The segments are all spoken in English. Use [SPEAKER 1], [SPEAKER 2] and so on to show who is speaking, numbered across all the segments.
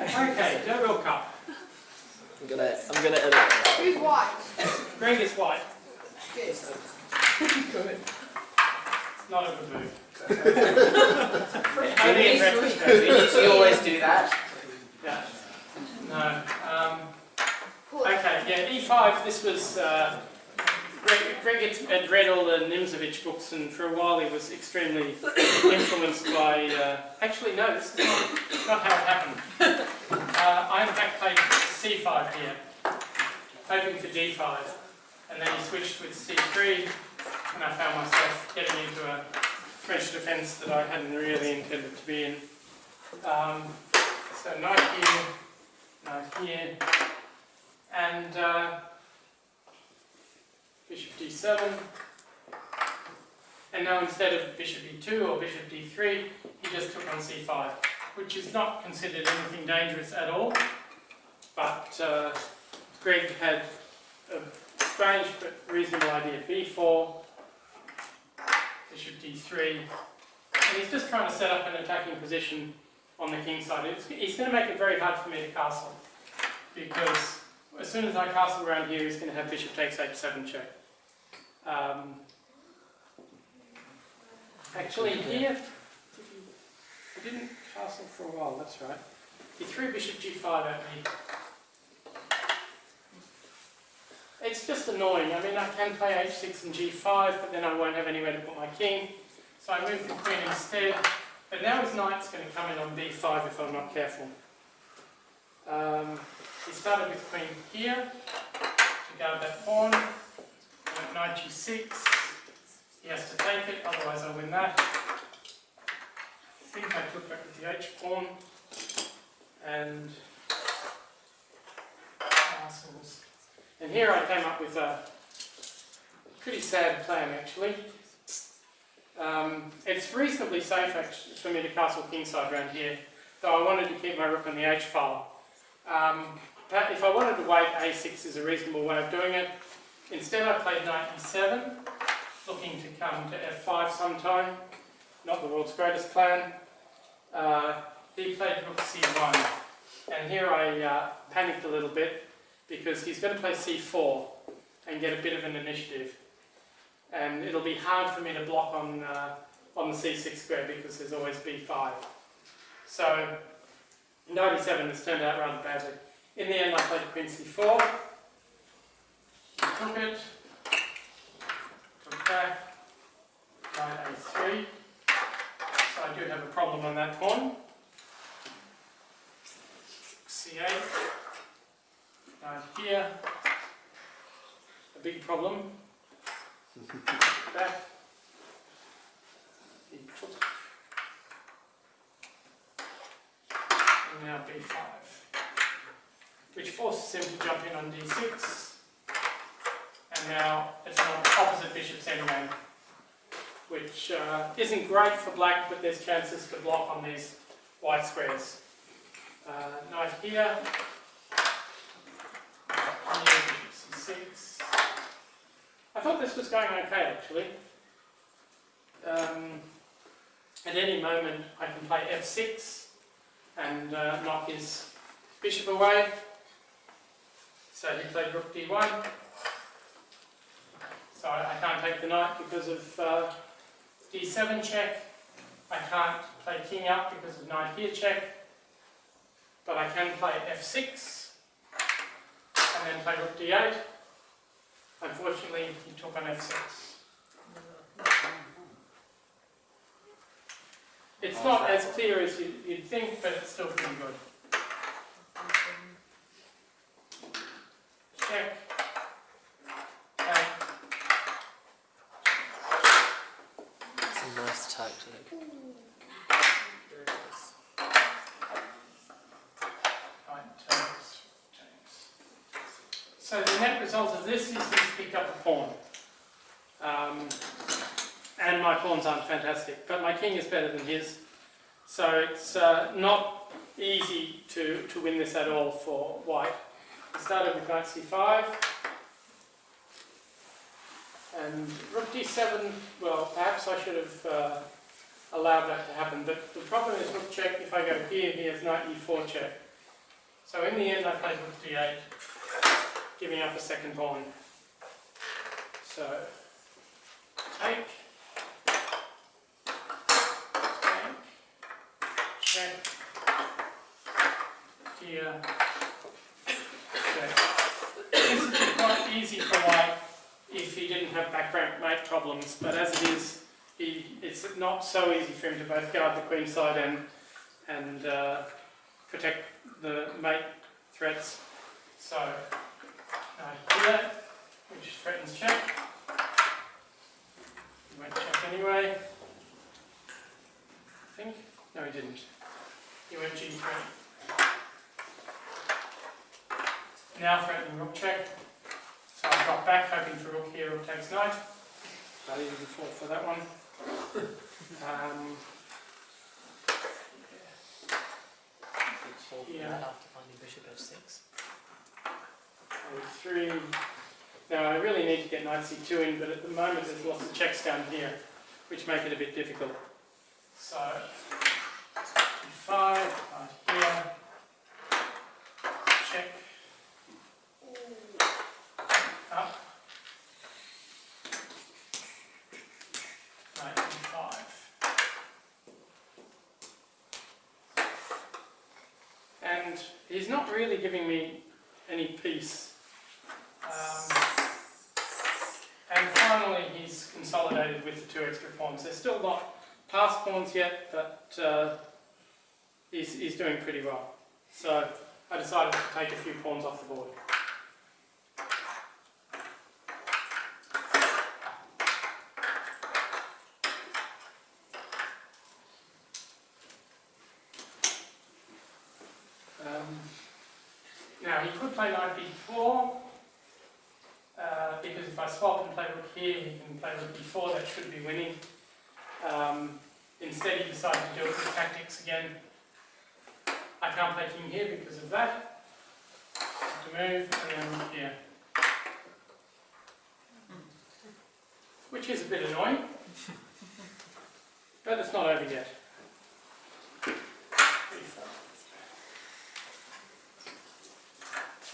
[SPEAKER 1] Okay, Doeberl Cup.
[SPEAKER 2] I'm gonna edit.
[SPEAKER 3] Who's white?
[SPEAKER 1] Greg is white.
[SPEAKER 3] Good.
[SPEAKER 2] Good.
[SPEAKER 1] Not a good move. Only in retrospect.
[SPEAKER 2] You always do that.
[SPEAKER 1] Yeah. No. Okay, yeah, E5, this was... Greg had read all the Nimzovich books, and for a while he was extremely influenced by... actually, no, this is not how it happened. I in fact played C5 here, hoping for D5, and then he switched with C3, and I found myself getting into a French defence that I hadn't really intended to be in. So knight here, and bishop d7, and now instead of bishop e2 or bishop d3, he just took on c5, which is not considered anything dangerous at all, but Greg had a strange but reasonable idea. b4, bishop d3, and he's just trying to set up an attacking position on the king side. He's going to make it very hard for me to castle, because as soon as I castle around here, he's going to have bishop takes h7 check. Actually, here, I didn't castle for a while, that's right. He threw bishop g5 at me. It's just annoying. I mean, I can play h6 and g5, but then I won't have anywhere to put my king. So I move the queen instead. But now his knight's going to come in on b5 if I'm not careful. He started with queen here to guard that pawn. Knight g6. He has to take it, otherwise I win that. I think I took back with the h pawn. And castles. And here I came up with a pretty sad plan, actually. It's reasonably safe actually, for me to castle kingside around here, though I wanted to keep my rook on the h file. If I wanted to wait, a6 is a reasonable way of doing it. Instead I played knight e7, looking to come to f5 sometime. Not the world's greatest plan. He played rook c1, and here I panicked a little bit, because he's going to play c4 and get a bit of an initiative. And it'll be hard for me to block on the c6 square, because there's always b5. So knight e7 has turned out rather badly. In the end I played queen c4, took it, took back, knight a3. So I do have a problem on that pawn. c8, knight here, a big problem. Back, he took, and now b5, which forces him to jump in on d6, and now it's an opposite bishop's endgame, which isn't great for black, but there's chances to block on these white squares. Knight here, bishop c6. I thought this was going okay, actually. At any moment I can play f6 and knock his bishop away. So he played rook d1. So I can't take the knight because of d7 check. I can't play king up because of knight here check. But I can play f6 and then play rook d8. Unfortunately, he took on f6. It's not as clear as you'd think, but it's still pretty good. Check. Okay.
[SPEAKER 2] It's a nice tactic.
[SPEAKER 1] So the net result of this is he's picked up a pawn. And my pawns aren't fantastic, but my king is better than his. So it's not easy to win this at all for white. I started with knight c5. And rook d7, well, perhaps I should have allowed that to happen. But the problem is rook check. If I go here, he has knight e4 check. So in the end I played rook d8, giving up a second pawn. So take, check, here, check. This would be quite easy for white if he didn't have back rank mate problems, but as it is, it's not so easy for him to both guard the queen side and protect the mate threats. So here, which threatens check. He went check anyway. I think. No, he didn't. He went g3. Now threatening rook check. So I drop back, hoping for rook here, rook takes knight. Value the default for that one.
[SPEAKER 2] Yeah. After finding bishop f6.
[SPEAKER 1] A3. Now I really need to get knight c2 in, but at the moment there's lots of checks down here, which make it a bit difficult. So d5, right here, check, up, knight d5. And he's not really giving me any peace. And finally he's consolidated with the two extra pawns. They're still not passed pawns yet, but he's doing pretty well. So I decided to take a few pawns off the board. Now he could play knight b4, because if I swap and play rook here, he can play rook b4, that should be winning. Instead he decided to do it with tactics again. I can't play king here because of that. Have to move, and then rook here. Which is a bit annoying, but it's not over yet.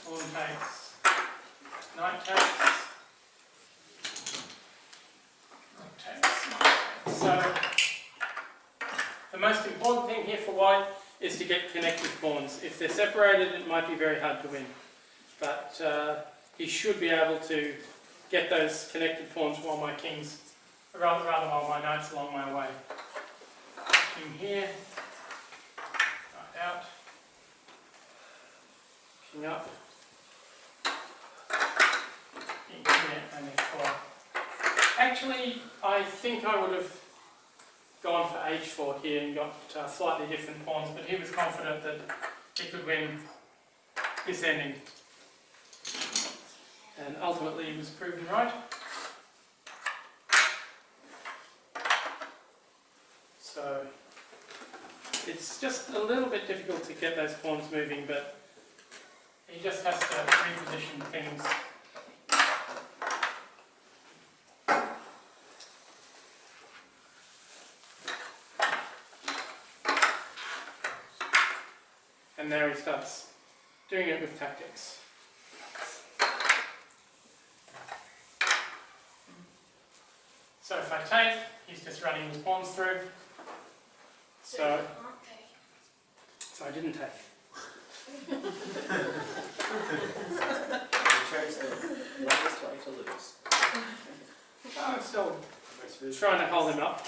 [SPEAKER 1] Pawn takes, knight takes, rook takes. So the most important thing here for white is to get connected pawns. If they're separated, it might be very hard to win. But he should be able to get those connected pawns while my kings, rather while my knights along my way. King here, knight out, king up. And f4. Actually, I think I would have gone for h4 here and got slightly different pawns, but he was confident that he could win this ending. And ultimately he was proven right. So it's just a little bit difficult to get those pawns moving, but he just has to reposition things. And there he starts doing it with tactics. So if I take, he's just running his pawns through. So I didn't take.
[SPEAKER 4] You chose the longest way to lose.
[SPEAKER 1] I'm still trying to hold him up.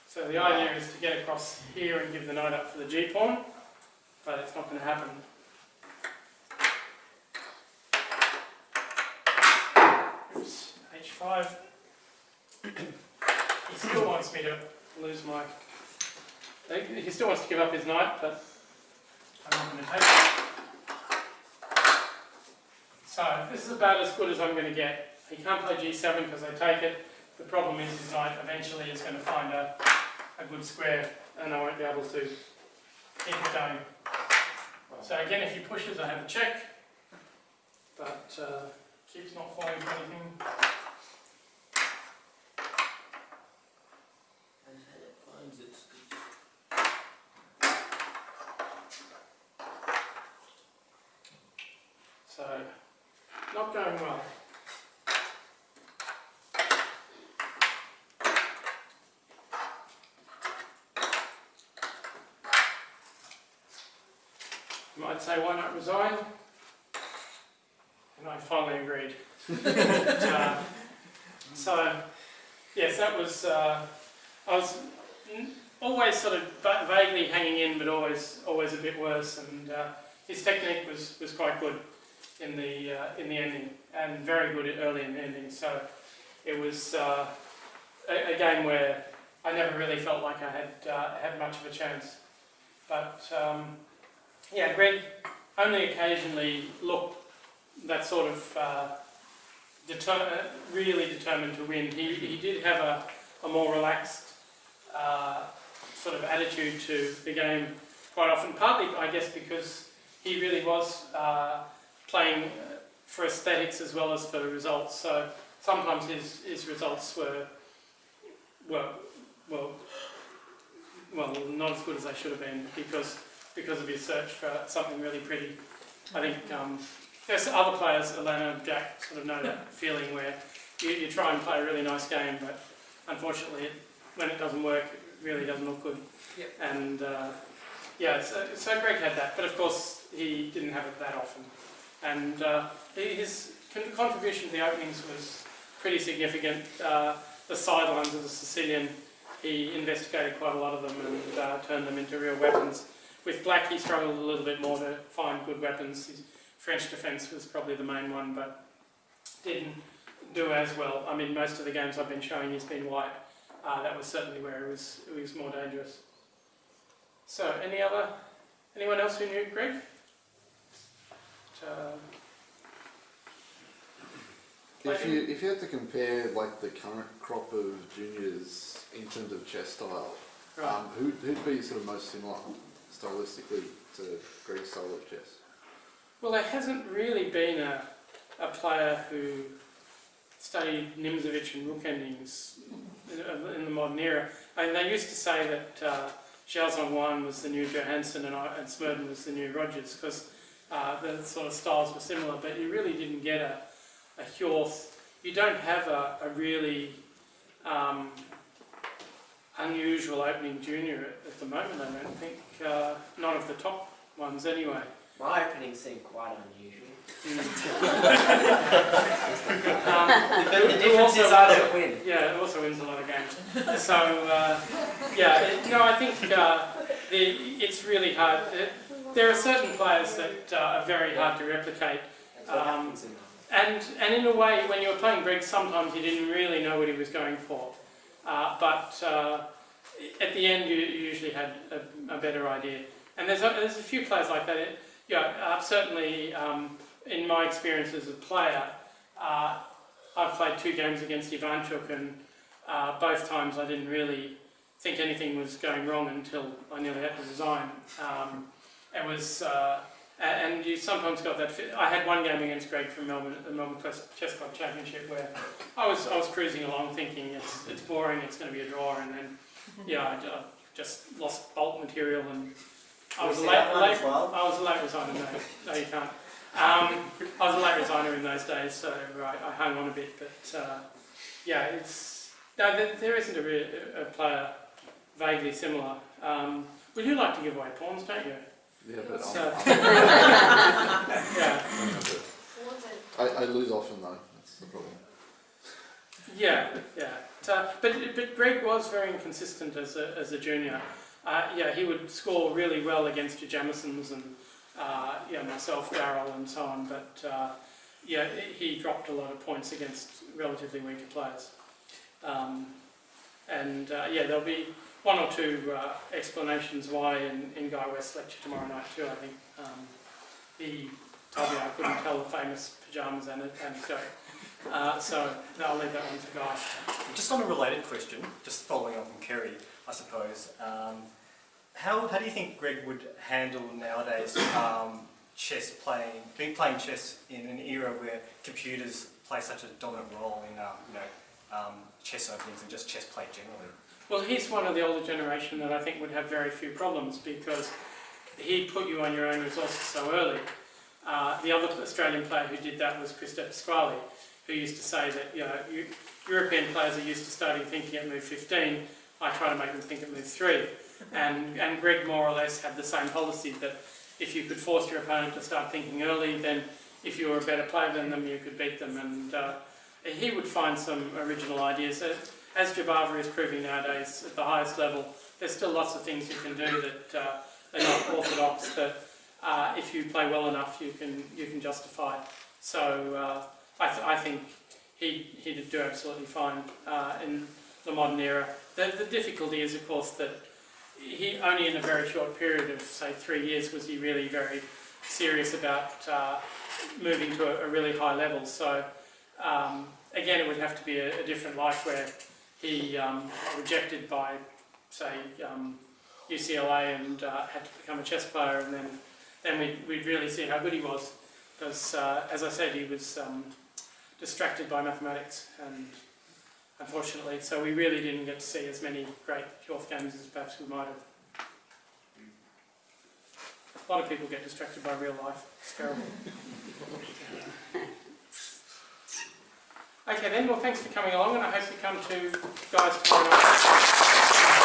[SPEAKER 1] So the idea is to get across here and give the knight up for the g-pawn, but it's not going to happen. Oops, h5. He still wants me to lose my... He still wants to give up his knight, but I'm not going to take it. So this is about as good as I'm going to get. He can't play g7 because I take it. The problem is his knight eventually is going to find a good square and I won't be able to keep it going. So again, if he pushes, I have a check, but keeps not falling for anything. So, not going well. You might say, why not resign? And I finally agreed. So, yes, that was, I was always sort of vaguely hanging in, but always a bit worse, and his technique was quite good in the ending, and very good early in the ending, so it was a game where I never really felt like I had much of a chance. But yeah, Greg only occasionally looked that sort of really determined to win. He did have a more relaxed sort of attitude to the game quite often, partly I guess because he really was playing for aesthetics as well as for results, so sometimes his results were not as good as they should have been because of his search for something really pretty. I think there's other players, Elena and Jack, sort of know that feeling where you try and play a really nice game, but unfortunately when it doesn't work, it really doesn't look good.
[SPEAKER 2] Yep.
[SPEAKER 1] And yeah, so Greg had that, but of course he didn't have it that often. And his contribution to the openings was pretty significant. The sidelines of the Sicilian, he investigated quite a lot of them and turned them into real weapons. With black, he struggled a little bit more to find good weapons. His French defence was probably the main one, but didn't do as well. I mean, most of the games I've been showing, he's been white. That was certainly where it was more dangerous. So, anyone else who knew Greg?
[SPEAKER 5] If you had to compare like the current crop of juniors in terms of chess style,
[SPEAKER 1] Right.
[SPEAKER 5] who'd be sort of most similar stylistically to Greg's style of chess?
[SPEAKER 1] Well, there hasn't really been a player who studied Nimzovich and rook endings in the modern era. I mean, they used to say that Zhao Zhongwan was the new Johansson and Smurden was the new Rogers because the sort of styles were similar, but you really didn't get a Hjorth. You don't have a really unusual opening junior at the moment, I don't think. None of the top ones anyway.
[SPEAKER 4] My openings seem quite unusual.
[SPEAKER 1] But
[SPEAKER 4] the difference is I don't win.
[SPEAKER 1] Yeah, it also wins a lot of games. So, yeah, I think it's really hard. There are certain players that are very hard to replicate.
[SPEAKER 4] That's what happens in
[SPEAKER 1] And in a way, when you were playing Greg, sometimes you didn't really know what he was going for. But at the end, you usually had a better idea. And there's a few players like that. Certainly, in my experience as a player, I've played 2 games against Ivanchuk, and both times I didn't really think anything was going wrong until I nearly had to resign. It was, and you sometimes got that. I had one game against Greg from Melbourne at the Melbourne Chess Club Championship where I was cruising along thinking it's boring, it's going to be a draw, and then I just lost bulk material and I was a late resigner. No, you can't. I was a late resigner in those days, so I hung on a bit. But there isn't a player vaguely similar. Well, you like to give away pawns, don't you?
[SPEAKER 5] Yeah, but
[SPEAKER 1] yeah.
[SPEAKER 5] I lose often though. That's the problem.
[SPEAKER 1] Yeah. But Greg was very inconsistent as a junior. He would score really well against your Jamisons and myself, Darryl, and so on. But he dropped a lot of points against relatively weaker players. There'll be 1 or 2 explanations why in Guy West's lecture tomorrow night too. I think he told me I couldn't tell the famous pyjamas anecdote. So I'll leave that one for Guy.
[SPEAKER 6] Just on a related question, just following on from Kerry, I suppose. How do you think Greg would handle nowadays playing chess in an era where computers play such a dominant role in chess openings and just chess play generally?
[SPEAKER 1] Well, he's one of the older generation that I think would have very few problems because he put you on your own resources so early. The other Australian player who did that was Christopher Pasquale, who used to say that, you know, European players are used to starting thinking at move 15. I try to make them think at move 3. And Greg more or less had the same policy, that if you could force your opponent to start thinking early, then if you were a better player than them, you could beat them. And he would find some original ideas. As Jabava is proving nowadays at the highest level, there's still lots of things you can do that are not orthodox, that if you play well enough, you can justify. So I think he did do absolutely fine in the modern era. The difficulty is, of course, that he only in a very short period of, say, 3 years was he really very serious about moving to a really high level. So again, it would have to be a different life where he rejected by, say, UCLA and had to become a chess player, and then we'd really see how good he was, because as I said, he was distracted by mathematics, and unfortunately, so we really didn't get to see as many great Hjorth games as perhaps we might have. A lot of people get distracted by real life. It's terrible. Okay then, well, thanks for coming along, and I hope you come to guys tomorrow night.